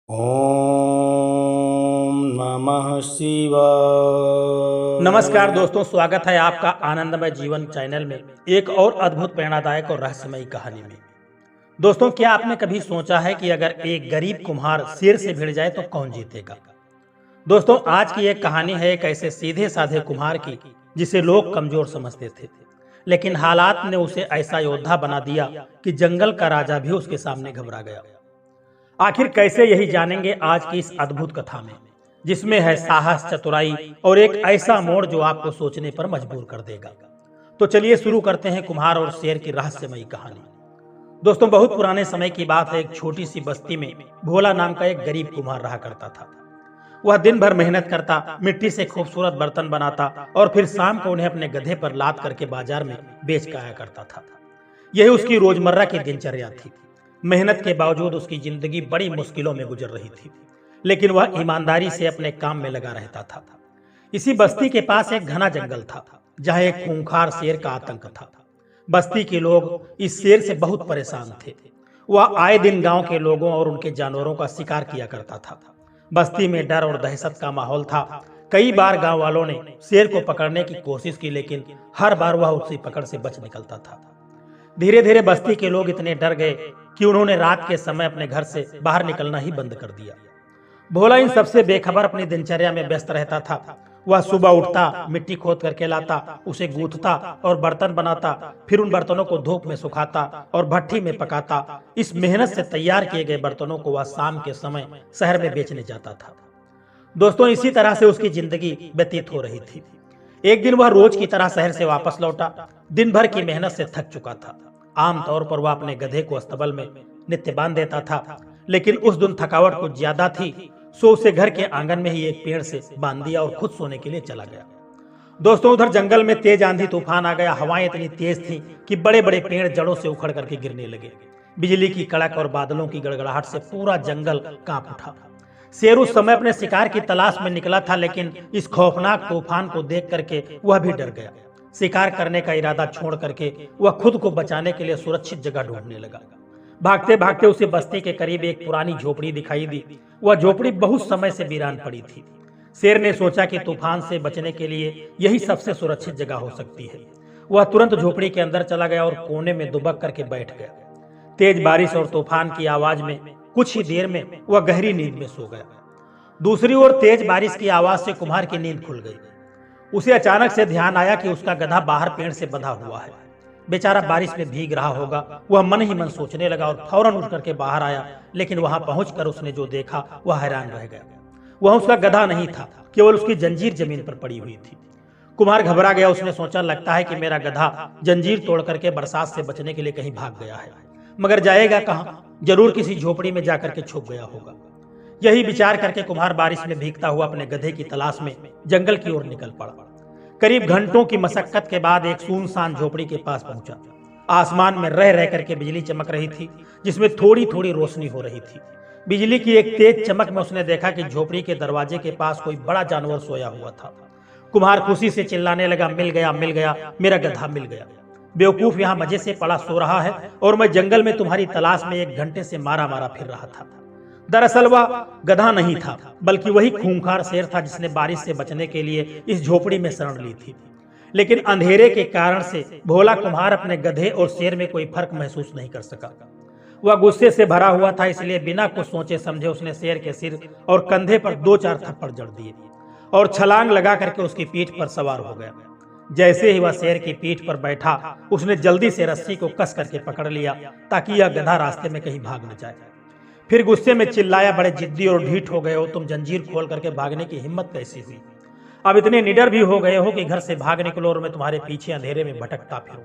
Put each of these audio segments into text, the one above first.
ओम नमः शिवाय। नमस्कार दोस्तों, स्वागत है आपका आनंदमय जीवन चैनल में एक और अद्भुत प्रेरणादायक और रहस्यमयी कहानी में। दोस्तों, क्या आपने कभी सोचा है कि अगर एक गरीब कुम्हार शेर से भिड़ जाए तो कौन जीतेगा? दोस्तों, आज की एक कहानी है एक ऐसे सीधे साधे कुम्हार की जिसे लोग कमजोर समझते थे, लेकिन हालात ने उसे ऐसा योद्धा बना दिया कि जंगल का राजा भी उसके सामने घबरा गया। आखिर कैसे, यही जानेंगे आज की इस अद्भुत कथा में, जिसमें है साहस, चतुराई और एक ऐसा मोड़ जो आपको सोचने पर मजबूर कर देगा। तो चलिए शुरू करते हैं कुम्हार और शेर की रहस्यमयी कहानी। दोस्तों, बहुत पुराने समय की बात है। एक छोटी सी बस्ती में भोला नाम का एक गरीब कुम्हार रहा करता था। वह दिन भर मेहनत करता, मिट्टी से खूबसूरत बर्तन बनाता और फिर शाम को उन्हें अपने गधे पर लाद करके बाजार में बेच के आया करता था। यही उसकी रोजमर्रा की दिनचर्या थी। मेहनत के बावजूद उसकी जिंदगी बड़ी मुश्किलों में गुजर रही थी, लेकिन वह ईमानदारी से अपने काम में लगा रहता था। इसी बस्ती के पास एक घना जंगल था, जहाँ एक खूंखार शेर का आतंक था। बस्ती के लोग इस शेर से बहुत परेशान थे। वह आए दिन गांव के लोगों और उनके जानवरों का शिकार किया करता था। बस्ती में डर और दहशत का माहौल था। कई बार गांव वालों ने शेर को पकड़ने की कोशिश की, लेकिन हर बार वह उसकी पकड़ से बच निकलता था। धीरे धीरे बस्ती के लोग इतने डर गए कि उन्होंने रात के समय अपने घर से बाहर निकलना ही बंद कर दिया। भोला इन सबसे बेखबर अपनी दिनचर्या में व्यस्त रहता था। वह सुबह उठता, मिट्टी खोद करके लाता, उसे गूंथता और बर्तन बनाता, फिर उन बर्तनों को धूप में सुखाता और भट्ठी में पकाता। इस मेहनत से तैयार किए गए बर्तनों को वह शाम के समय शहर में बेचने जाता था। दोस्तों, इसी तरह से उसकी जिंदगी व्यतीत हो रही थी। एक दिन वह रोज की तरह शहर से वापस लौटा। दिन भर की मेहनत से थक चुका था। आमतौर पर वह अपने गधे को अस्तबल में नित्य बांध देता था, लेकिन उस दिन थकावट कुछ ज्यादा थी, सो उसे घर के आंगन में ही एक पेड़ से बांध दिया और खुद सोने के लिए चला गया। दोस्तों, उधर जंगल में तेज आंधी तूफान आ गया। हवाएं इतनी तेज थी कि बड़े बड़े पेड़ जड़ों से उखड़ करके गिरने लगे। बिजली की कड़क और बादलों की गड़गड़ाहट से पूरा जंगल कांप उठा। शेर उस समय अपने शिकार की तलाश में निकला था, लेकिन इस खौफनाक तूफान को देख करके वह भी डर गया। शिकार करने का इरादा छोड़ करके वह खुद को बचाने के लिए सुरक्षित जगह ढूंढने लगा। भागते भागते उसे बस्ती के करीब एक पुरानी झोपड़ी दिखाई दी। वह झोपड़ी बहुत समय से वीरान पड़ी थी। शेर ने सोचा कि तूफान से बचने के लिए यही सबसे सुरक्षित जगह हो सकती है। वह तुरंत झोपड़ी के अंदर चला गया और कोने में दुबक करके बैठ गया। तेज बारिश और तूफान की आवाज में कुछ ही देर में वह गहरी नींद में सो गया। दूसरी ओर तेज बारिश की आवाज से कुम्हार की नींद खुल गई। उसे अचानक से ध्यान आया कि उसका गधा बाहर पेड़ से बंधा हुआ है। बेचारा बारिश में भीग रहा होगा, वह मन ही मन सोचने लगा और फौरन उठ करके बाहर आया। लेकिन वहां पहुंचकर उसने जो देखा वह हैरान रह गया। वह उसका गधा नहीं था, केवल उसकी जंजीर जमीन पर पड़ी हुई थी। कुम्हार घबरा गया। उसने सोचा, लगता है कि मेरा गधा जंजीर तोड़ करके बरसात से बचने के लिए कहीं भाग गया है, मगर जाएगा कहाँ? जरूर किसी झोपड़ी में जाकर के छुप गया होगा। यही विचार करके कुम्हार बारिश में भीगता हुआ अपने गधे की तलाश में जंगल की ओर निकल पड़ा। करीब घंटों की मशक्कत के बाद एक सुनसान झोपड़ी के पास पहुंचा। आसमान में रह रह करके बिजली चमक रही थी, जिसमें थोड़ी थोड़ी रोशनी हो रही थी। बिजली की एक तेज चमक में उसने देखा कि झोपड़ी के दरवाजे के पास कोई बड़ा जानवर सोया हुआ था। कुम्हार खुशी से चिल्लाने लगा, मिल गया, मिल गया, मेरा गधा मिल गया। बेवकूफ, यहाँ मजे से पड़ा सो रहा है और मैं जंगल में तुम्हारी तलाश में 1 घंटे से मारा मारा फिर रहा था। दरअसल वह गधा नहीं था, बल्कि वही खूंखार शेर था जिसने बारिश से बचने के लिए इस झोपड़ी में शरण ली थी। लेकिन अंधेरे के कारण से भोला कुम्हार अपने गधे और शेर में कोई फर्क महसूस नहीं कर सका। वह गुस्से से भरा हुआ था, इसलिए बिना कुछ सोचे समझे उसने शेर के सिर और कंधे पर 2-4 थप्पड़ जड़ दिए और छलांग लगा करके उसकी पीठ पर सवार हो गया। जैसे ही वह शेर की पीठ पर बैठा, उसने जल्दी से रस्सी को कस करके पकड़ लिया ताकि यह गधा रास्ते में कहीं भाग न जाए। फिर गुस्से में चिल्लाया, बड़े जिद्दी और ढीठ हो गए हो तुम, जंजीर खोल करके भागने की हिम्मत कैसी हुई? अब इतने निडर भी हो गए हो कि घर से भाग निकलो और मैं तुम्हारे पीछे अंधेरे में भटकता फिरूं।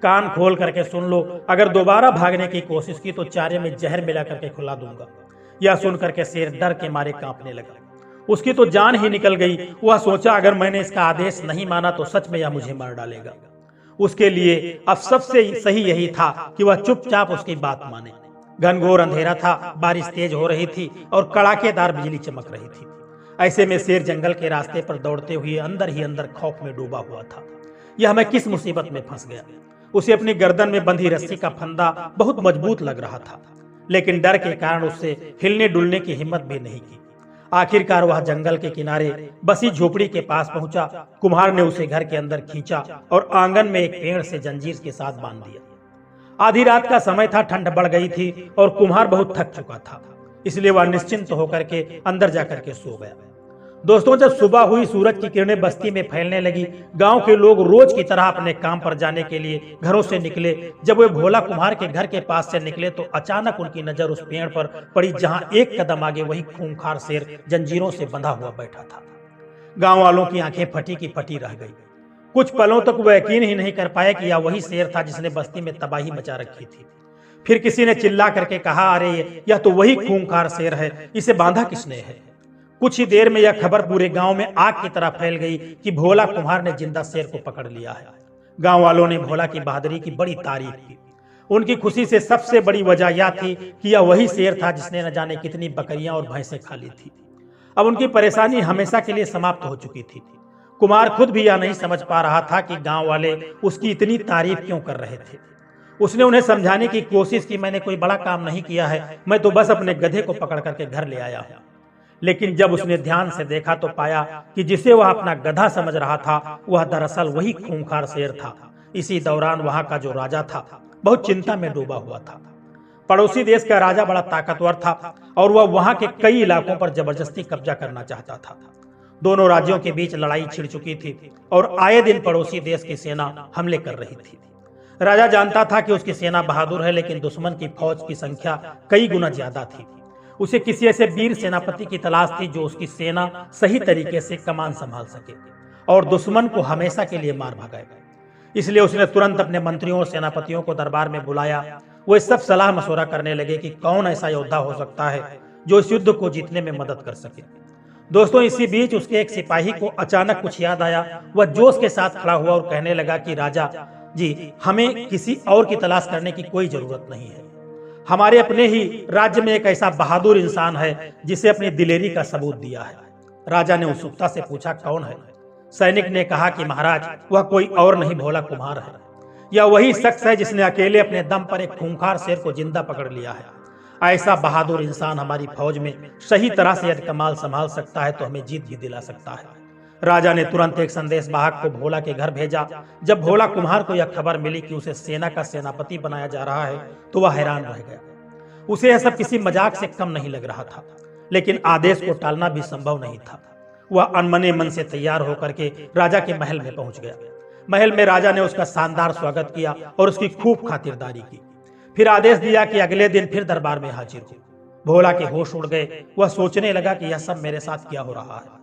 कान खोल करके सुन लो, अगर दोबारा भागने की कोशिश की तो चारे में जहर मिला करके खिला दूंगा। यह सुन करके शेर डर के मारे कांपने लगा। उसकी तो जान ही निकल गई। वह सोचा, अगर मैंने इसका आदेश नहीं माना तो सच में यह मुझे मार डालेगा। उसके लिए अब सबसे सही यही था कि वह चुपचाप उसकी बात माने। घनघोर अंधेरा था, बारिश तेज हो रही थी और कड़ाकेदार बिजली चमक रही थी। ऐसे में शेर जंगल के रास्ते पर दौड़ते हुए अंदर ही अंदर खौफ में डूबा हुआ था। यह मैं किस मुसीबत में फंस गया। उसे अपनी गर्दन में बंधी रस्सी का फंदा बहुत मजबूत लग रहा था, लेकिन डर के कारण उससे हिलने डुलने की हिम्मत भी नहीं की। आखिरकार वह जंगल के किनारे बसी झोपड़ी के पास पहुंचा। कुम्हार ने उसे घर के अंदर खींचा और आंगन में एक पेड़ से जंजीर के साथ बांध दिया। आधी रात का समय था, ठंड बढ़ गई थी और कुम्हार बहुत थक चुका था, इसलिए वह निश्चिंत होकर के अंदर जाकर के सो गया। दोस्तों, जब सुबह हुई, सूरज की किरणें बस्ती में फैलने लगी। गांव के लोग रोज की तरह अपने काम पर जाने के लिए घरों से निकले। जब वे भोला कुम्हार के घर के पास से निकले तो अचानक उनकी नजर उस पेड़ पर पड़ी जहां एक कदम आगे वही खूंखार शेर जंजीरों से बंधा हुआ बैठा था। गांव वालों की आंखें फटी की फटी रह गई। कुछ पलों तक वह यकीन ही नहीं कर पाया कि यह वही शेर था जिसने बस्ती में तबाही मचा रखी थी। फिर किसी ने चिल्ला करके कहा, अरे यह तो वही खूंखार शेर है, इसे बांधा किसने है। कुछ ही देर में यह खबर पूरे गांव में आग की तरह फैल गई कि भोला कुम्हार ने जिंदा शेर को पकड़ लिया है। गांव वालों ने भोला की बहादुरी की बड़ी तारीफ की। उनकी खुशी से सबसे बड़ी वजह यह थी कि यह वही शेर था जिसने न जाने कितनी बकरियां और भैंसें खा ली थी। अब उनकी परेशानी हमेशा के लिए समाप्त हो चुकी थी। कुम्हार खुद भी यह नहीं समझ पा रहा था कि गांव वाले उसकी इतनी तारीफ क्यों कर रहे थे। उसने उन्हें समझाने की कोशिश की, मैंने कोई बड़ा काम नहीं किया है, मैं तो बस अपने गधे को पकड़ करके घर ले आया हूं। लेकिन जब उसने ध्यान से देखा तो पाया कि जिसे वह अपना गधा समझ रहा था वह दरअसल वही खूंखार शेर था। इसी दौरान वहां का जो राजा था बहुत चिंता में डूबा हुआ था। पड़ोसी देश का राजा बड़ा ताकतवर था और वह वहां के कई इलाकों पर जबरदस्ती कब्जा करना चाहता था। दोनों राज्यों के बीच लड़ाई छिड़ चुकी थी और आए दिन पड़ोसी देश की सेना हमले कर रही थी। राजा जानता था कि उसकी सेना बहादुर है, लेकिन दुश्मन की फौज की संख्या कई गुना ज्यादा थी। उसे किसी ऐसे वीर सेनापति की तलाश थी जो उसकी सेना सही तरीके से कमान संभाल सके और दुश्मन को हमेशा के लिए मार भगाए। इसलिए उसने तुरंत अपने मंत्रियों और सेनापतियों को दरबार में बुलाया। वो सब सलाह मशवरा करने लगे कि कौन ऐसा योद्धा हो सकता है जो इस युद्ध को जीतने में मदद कर सके। दोस्तों, इसी बीच उसके एक सिपाही को अचानक कुछ याद आया। वह जोश के साथ खड़ा हुआ और कहने लगा कि राजा जी, हमें किसी और की तलाश करने की कोई जरूरत नहीं है। हमारे अपने ही राज्य में एक ऐसा बहादुर इंसान है जिसे अपनी दिलेरी का सबूत दिया है। राजा ने उत्सुकता से पूछा, कौन है? सैनिक ने कहा कि महाराज, वह कोई और नहीं भोला कुम्हार है। यह वही शख्स है जिसने अकेले अपने दम पर एक खूंखार शेर को जिंदा पकड़ लिया है। ऐसा बहादुर इंसान हमारी फौज में सही तरह से यदि कमाल संभाल सकता है तो हमें जीत भी दिला सकता है। राजा ने तुरंत एक संदेश वाहक को भोला के घर भेजा। जब भोला कुम्हार को यह खबर मिली कि उसे सेना का सेनापति बनाया जा रहा है तो वह हैरान रह गया। उसे यह सब किसी मजाक से कम नहीं लग रहा था, लेकिन आदेश को टालना भी संभव नहीं था। वह अनमने मन से तैयार होकर के राजा के महल में पहुंच गया। महल में राजा ने उसका शानदार स्वागत किया और उसकी खूब खातिरदारी की। फिर आदेश दिया कि अगले दिन फिर दरबार में हाजिर हो। भोला के होश उड़ गए। वह सोचने लगा कि यह सब मेरे साथ क्या हो रहा है।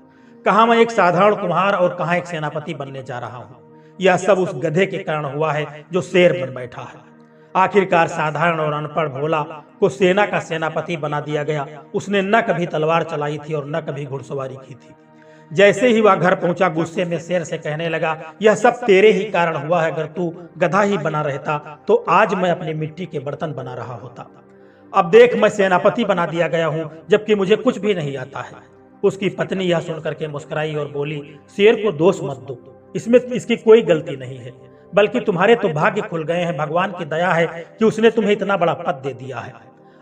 कहाँ मैं एक साधारण कुम्हार और कहाँ एक सेनापति बनने जा रहा हूँ। यह सब उस गधे के कारण हुआ है जो शेर बन बैठा है। आखिरकार साधारण और अनपढ़ भोला को सेना का सेनापति बना दिया गया। उसने न कभी तलवार चलाई थी और न कभी घुड़सवारी की थी। जैसे ही वह घर पहुंचा, गुस्से में शेर से कहने लगा, यह सब तेरे ही कारण हुआ है। अगर तू गधा ही बना रहता तो आज मैं अपनी मिट्टी के बर्तन बना रहा होता। अब देख, मैं सेनापति बना दिया गया हूँ जबकि मुझे कुछ भी नहीं आता है। उसकी पत्नी यह सुनकर के मुस्कुराई और बोली, शेर को दोष मत दो, इसमें इसकी कोई गलती नहीं है, बल्कि तुम्हारे तो भाग्य खुल गए हैं। भगवान की दया है कि उसने तुम्हें इतना बड़ा पद दे दिया है।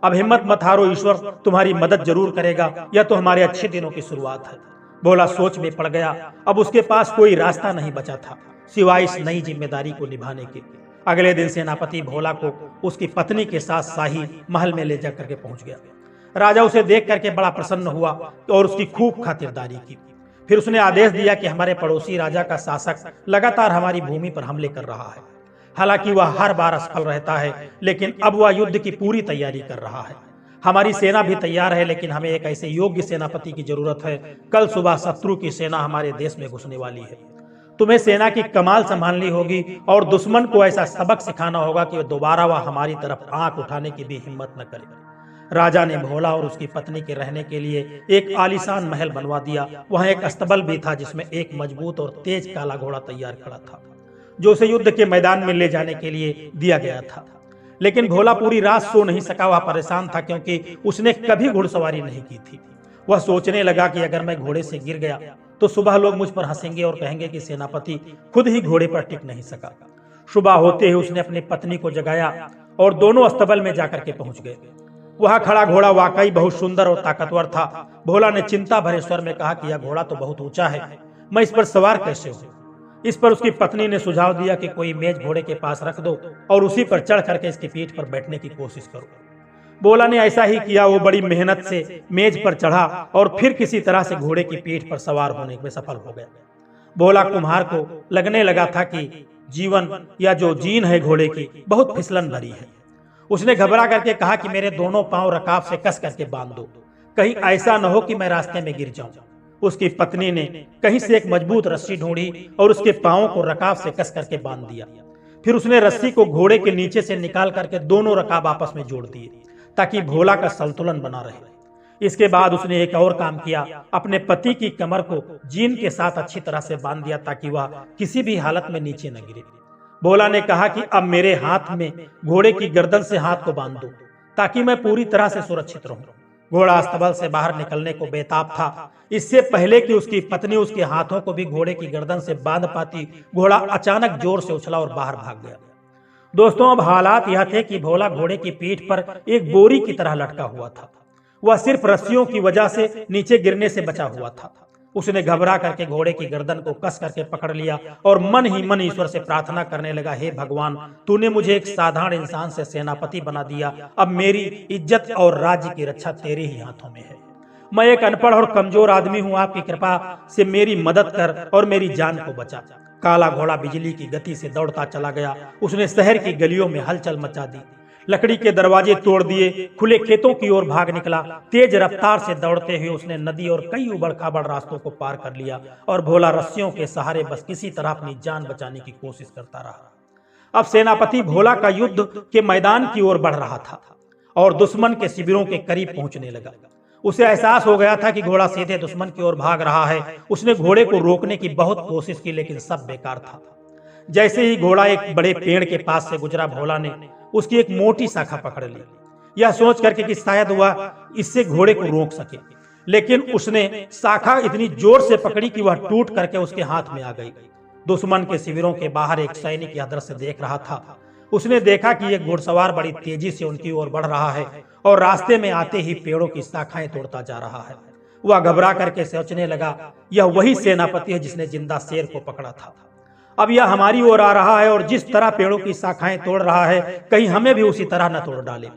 अब हिम्मत मत हारो, ईश्वर तुम्हारी मदद जरूर करेगा। यह तो हमारे अच्छे दिनों की शुरुआत है। भोला सोच में पड़ गया। अब उसके पास कोई रास्ता नहीं बचा था सिवाय इस नई जिम्मेदारी को निभाने के। अगले दिन सेनापति भोला को उसकी पत्नी के साथ शाही महल में ले जाकर के पहुंच गया। राजा उसे देख करके बड़ा प्रसन्न हुआ और उसकी खूब खातिरदारी की। फिर उसने आदेश दिया कि हमारे पड़ोसी राजा का शासक लगातार हमारी भूमि पर हमले कर रहा है। हालांकि वह हर बार असफल रहता है, लेकिन अब वह युद्ध की पूरी तैयारी कर रहा है। हमारी सेना भी तैयार है, लेकिन हमें एक ऐसे योग्य सेनापति की जरूरत है। कल सुबह शत्रु की सेना हमारे देश में घुसने वाली है। तुम्हें सेना की कमाल संभालनी होगी और दुश्मन को ऐसा सबक सिखाना होगा कि दोबारा वह हमारी तरफ आंख उठाने की भी हिम्मत न करे। राजा ने भोला और उसकी पत्नी के रहने के लिए एक आलीशान महल बनवा दिया। वहां एक अस्तबल भी था जिसमें एक मजबूत और तेज काला घोड़ा तैयार खड़ा था, जो उसे युद्ध के मैदान में ले जाने के लिए दिया गया था। लेकिन भोला पूरी रात सो नहीं सका। वह परेशान था क्योंकि उसने कभी घुड़सवारी नहीं की थी। वह सोचने लगा कि अगर मैं घोड़े से गिर गया तो सुबह लोग मुझ पर हंसेंगे और कहेंगे कि सेनापति खुद ही घोड़े पर टिक नहीं सका। सुबह होते ही उसने अपनी पत्नी को जगाया और दोनों अस्तबल में जाकर के पहुंच गए। वहां खड़ा घोड़ा वाकई बहुत सुंदर और ताकतवर था। भोला ने चिंता भरे स्वर में कहा कि यह घोड़ा तो बहुत ऊंचा है, मैं इस पर सवार कैसे हूँ। इस पर उसकी पत्नी ने सुझाव दिया कि कोई मेज घोड़े के पास रख दो और उसी पर चढ़ करके इसकी पीठ पर बैठने की कोशिश करो। भोला ने ऐसा ही किया। वो बड़ी मेहनत से मेज पर चढ़ा और फिर किसी तरह से घोड़े की पीठ पर सवार होने में सफल हो गया। भोला कुम्हार को लगने लगा था कि जीवन या जो जीन है घोड़े की बहुत फिसलन भरी है। उसने घबरा करके कहा कि मेरे दोनों पांव रकाब से कस करके बांध दो, कहीं ऐसा न हो कि मैं रास्ते में गिर जाऊं। उसकी पत्नी ने कहीं से एक मजबूत रस्सी ढूंढी और उसके पांवों को रकाब से कस करके बांध दिया। फिर उसने रस्सी को घोड़े के नीचे से निकाल करके दोनों रकाब आपस में जोड़ दिए ताकि भोला का संतुलन बना रहे। इसके बाद उसने एक और काम किया, अपने पति की कमर को जीन के साथ अच्छी तरह से बांध दिया ताकि वह किसी भी हालत में नीचे न गिरे। भोला ने कहा कि अब मेरे हाथ में घोड़े की गर्दन से हाथ को बांध दो ताकि मैं पूरी तरह से सुरक्षित रहूं। घोड़ा अस्तबल से बाहर निकलने को बेताब था। इससे पहले कि उसकी पत्नी उसके हाथों को भी घोड़े की गर्दन से बांध पाती, घोड़ा अचानक जोर से उछला और बाहर भाग गया। दोस्तों, अब हालात यह थे कि भोला घोड़े की पीठ पर एक बोरी की तरह लटका हुआ था। वह सिर्फ रस्सियों की वजह से नीचे गिरने से बचा हुआ था। उसने घबरा करके घोड़े की गर्दन को कस करके पकड़ लिया और मन ही मन ईश्वर से प्रार्थना करने लगा, हे भगवान, तूने मुझे एक साधारण इंसान से सेनापति बना दिया। अब मेरी इज्जत और राज्य की रक्षा तेरे ही हाथों में है। मैं एक अनपढ़ और कमजोर आदमी हूँ, आपकी कृपा से मेरी मदद कर और मेरी जान को बचा। काला घोड़ा बिजली की गति से दौड़ता चला गया। उसने शहर की गलियों में हलचल मचा दी, लकड़ी के दरवाजे तोड़ दिए, खुले खेतों की ओर भाग निकला। तेज रफ्तार से दौड़ते हुए उसने नदी और कई उबड़-खाबड़ रास्तों को पार कर लिया और भोला रस्सियों के सहारे बस किसी तरह अपनी जान बचाने की कोशिश करता रहा। अब सेनापति भोला का युद्ध के मैदान की ओर बढ़ रहा था और दुश्मन के शिविरों के करीब पहुंचने लगा। उसे एहसास हो गया था कि घोड़ा सीधे दुश्मन की ओर भाग रहा है। उसने घोड़े को रोकने की बहुत कोशिश की, लेकिन सब बेकार था। जैसे ही घोड़ा एक बड़े पेड़ के पास से गुजरा, भोला ने उसकी एक मोटी शाखा पकड़ ली, यह सोच करके कि शायद वह इससे घोड़े को रोक सके। लेकिन उसने शाखा इतनी जोर से पकड़ी कि वह टूट करके उसके हाथ में आ गई। दुश्मन के शिविरों के बाहर एक सैनिक यह दृश्य देख रहा था। उसने देखा कि एक घुड़सवार बड़ी तेजी से उनकी ओर बढ़ रहा है और रास्ते में आते ही पेड़ों की शाखाएं तोड़ता जा रहा है। वह घबरा करके सोचने लगा, यह वही सेनापति है जिसने जिंदा शेर को पकड़ा था। अब यह हमारी ओर आ रहा है और जिस तरह पेड़ों की शाखाएं तोड़ रहा है, कहीं हमें भी उसी तरह न तोड़ डाले।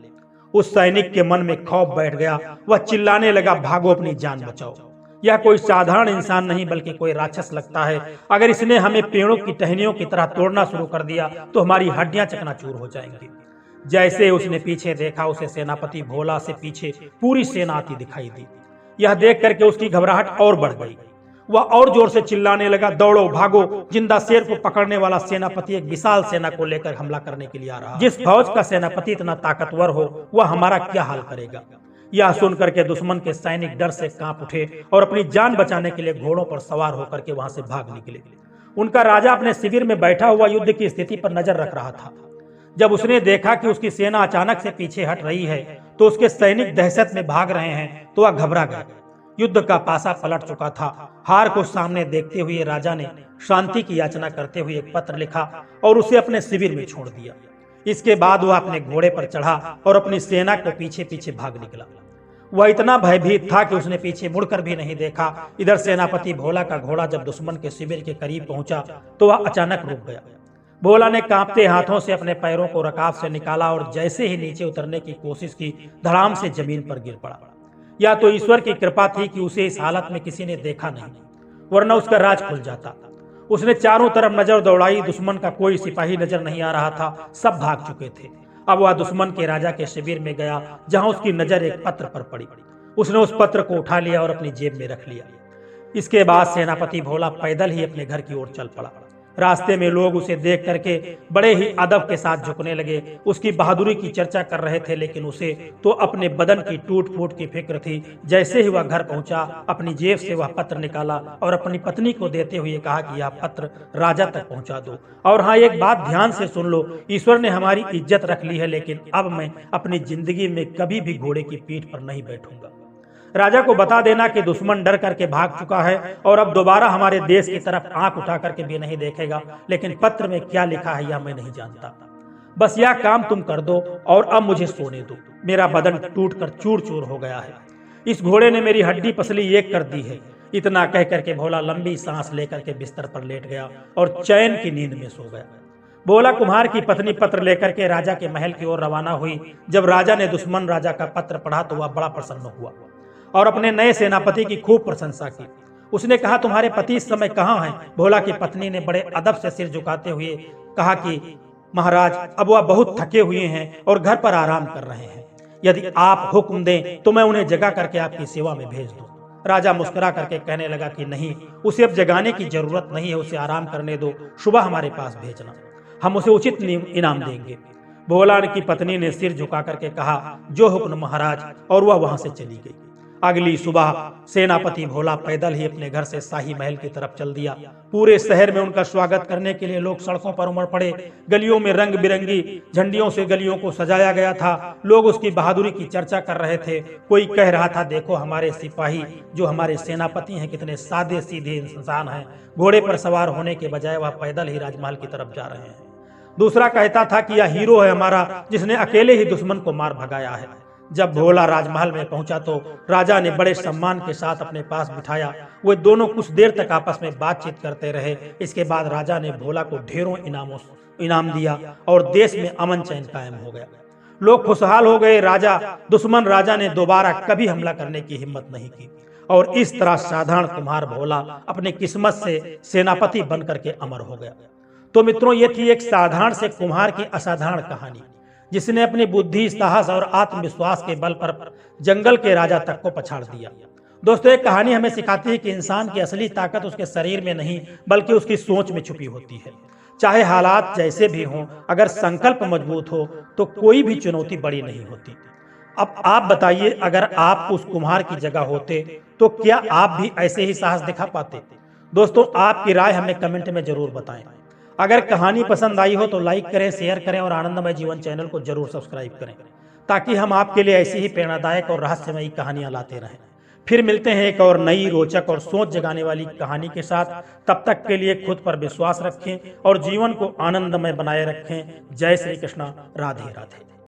उस सैनिक के मन में खौफ बैठ गया। वह चिल्लाने लगा, भागो, अपनी जान बचाओ। यह कोई साधारण इंसान नहीं बल्कि कोई राक्षस लगता है। अगर इसने हमें पेड़ों की टहनियों की तरह तोड़ना शुरू कर दिया तो हमारी हड्डियां चकनाचूर हो जाएंगी। जैसे उसने पीछे देखा, उसे सेनापति भोला से पीछे पूरी सेना आती दिखाई दी। यह देख करके उसकी घबराहट और बढ़ गई। वह और जोर से चिल्लाने लगा, दौड़ो, भागो, जिंदा शेर को पकड़ने वाला सेनापति एक विशाल सेना को लेकर हमला करने के लिए आ रहा है। जिस फौज का सेनापति इतना ताकतवर हो, वह हमारा क्या हाल करेगा। यह सुनकर के दुश्मन के सैनिक डर से कांप उठे और अपनी जान बचाने के लिए घोड़ों पर सवार होकर के वहां से भाग निकले। उनका राजा अपने शिविर में बैठा हुआ युद्ध की स्थिति पर नजर रख रहा था। जब उसने देखा कि उसकी सेना अचानक से पीछे हट रही है तो उसके सैनिक दहशत में भाग रहे हैं, तो वह घबरा गया। युद्ध का पासा पलट चुका था। हार को सामने देखते हुए राजा ने शांति की याचना करते हुए एक पत्र लिखा और उसे अपने शिविर में छोड़ दिया। इसके बाद वह अपने घोड़े पर चढ़ा और अपनी सेना को पीछे पीछे भाग निकला। वह इतना भयभीत था कि उसने पीछे मुड़कर भी नहीं देखा। इधर सेनापति भोला का घोड़ा जब दुश्मन के शिविर के करीब पहुंचा तो वह अचानक रुक गया। भोला ने कांपते हाथों से अपने पैरों को रकाब से निकाला और जैसे ही नीचे उतरने की कोशिश की, धड़ाम से जमीन पर गिर पड़ा। या तो ईश्वर की कृपा थी कि उसे इस हालत में किसी ने देखा नहीं, वरना उसका राज खुल जाता। उसने चारों तरफ नजर दौड़ाई, दुश्मन का कोई सिपाही नजर नहीं आ रहा था, सब भाग चुके थे। अब वह दुश्मन के राजा के शिविर में गया, जहां उसकी नजर एक पत्र पर पड़ी। उसने उस पत्र को उठा लिया और अपनी जेब में रख लिया। इसके बाद सेनापति भोला पैदल ही अपने घर की ओर चल पड़ा। रास्ते में लोग उसे देख करके बड़े ही अदब के साथ झुकने लगे, उसकी बहादुरी की चर्चा कर रहे थे, लेकिन उसे तो अपने बदन की टूट फूट की फिक्र थी। जैसे ही वह घर पहुंचा, अपनी जेब से वह पत्र निकाला और अपनी पत्नी को देते हुए कहा कि यह पत्र राजा तक पहुंचा दो। और हाँ, एक बात ध्यान से सुन लो, ईश्वर ने हमारी इज्जत रख ली है, लेकिन अब मैं अपनी जिंदगी में कभी भी घोड़े की पीठ पर नहीं बैठूंगा। राजा को बता देना कि दुश्मन डर करके भाग चुका है और अब दोबारा हमारे देश की तरफ आंख उठा करके भी नहीं देखेगा, लेकिन पत्र में क्या लिखा है यह मैं नहीं जानता। बस यह काम तुम कर दो और अब मुझे सोने दो, मेरा बदन टूटकर चूर चूर हो गया है। इस घोड़े ने मेरी हड्डी पसली एक कर दी है। इतना कह करके भोला लंबी सांस लेकर के बिस्तर पर लेट गया और चैन की नींद में सो गया। भोला कुम्हार की पत्नी पत्र लेकर के राजा के महल की ओर रवाना हुई। जब राजा ने दुश्मन राजा का पत्र पढ़ा तो वह बड़ा प्रसन्न हुआ और अपने नए सेनापति की खूब प्रशंसा की। उसने कहा, तुम्हारे पति इस समय कहाँ हैं? भोला की पत्नी ने बड़े अदब से सिर झुकाते हुए कहा कि महाराज, अब वह बहुत थके हुए हैं और घर पर आराम कर रहे हैं। यदि आप हुक्म दें तो मैं उन्हें जगा करके आपकी सेवा में भेज दूं। राजा मुस्कुरा करके कहने लगा कि नहीं, उसे अब जगाने की जरूरत नहीं है, उसे आराम करने दो, सुबह हमारे पास भेजना, हम उसे उचित इनाम देंगे। भोला की पत्नी ने सिर झुका करके कहा, जो हुक्म महाराज, और वह वहां से चली गई। अगली सुबह सेनापति भोला पैदल ही अपने घर से शाही महल की तरफ चल दिया। पूरे शहर में उनका स्वागत करने के लिए लोग सड़कों पर उमड़ पड़े। गलियों में रंग बिरंगी झंडियों से गलियों को सजाया गया था। लोग उसकी बहादुरी की चर्चा कर रहे थे। कोई कह रहा था, देखो हमारे सिपाही जो हमारे सेनापति हैं कितने सादे सीधे इंसान हैं, घोड़े पर सवार होने के बजाय वह पैदल ही राजमहल की तरफ जा रहे हैं। दूसरा कहता था कि यह हीरो है हमारा, जिसने अकेले ही दुश्मन को मार भगाया है। जब भोला राजमहल में पहुंचा तो राजा ने बड़े सम्मान के साथ अपने पास बिठाया। वे दोनों कुछ देर तक आपस में बातचीत करते रहे। इसके बाद राजा ने भोला को ढेरों इनाम दिया और देश में अमन चैन कायम हो गया। लोग खुशहाल हो गए। दुश्मन राजा ने दोबारा कभी हमला करने की हिम्मत नहीं की और इस तरह साधारण कुम्हार भोला अपनी किस्मत से सेनापति बनकर के अमर हो गया। तो मित्रों, ये थी एक साधारण से कुम्हार की असाधारण कहानी, जिसने अपनी बुद्धि, साहस और आत्मविश्वास के बल पर जंगल के राजा तक को पछाड़ दिया। दोस्तों, एक कहानी हमें सिखाती है कि इंसान की असली ताकत उसके शरीर में नहीं बल्कि उसकी सोच में छुपी होती है। चाहे हालात जैसे भी हों, अगर संकल्प मजबूत हो तो कोई भी चुनौती बड़ी नहीं होती। अब आप बताइए, अगर आप उस कुम्हार की जगह होते तो क्या आप भी ऐसे ही साहस दिखा पाते? दोस्तों, आपकी राय हमें कमेंट में जरूर बताएं। अगर कहानी पसंद आई हो तो लाइक करें, शेयर करें और आनंदमय जीवन चैनल को जरूर सब्सक्राइब करें, ताकि हम आपके लिए ऐसी ही प्रेरणादायक और रहस्यमयी कहानियां लाते रहें। फिर मिलते हैं एक और नई, रोचक और सोच जगाने वाली कहानी के साथ। तब तक के लिए खुद पर विश्वास रखें और जीवन को आनंदमय बनाए रखें। जय श्री कृष्णा, राधे राधे।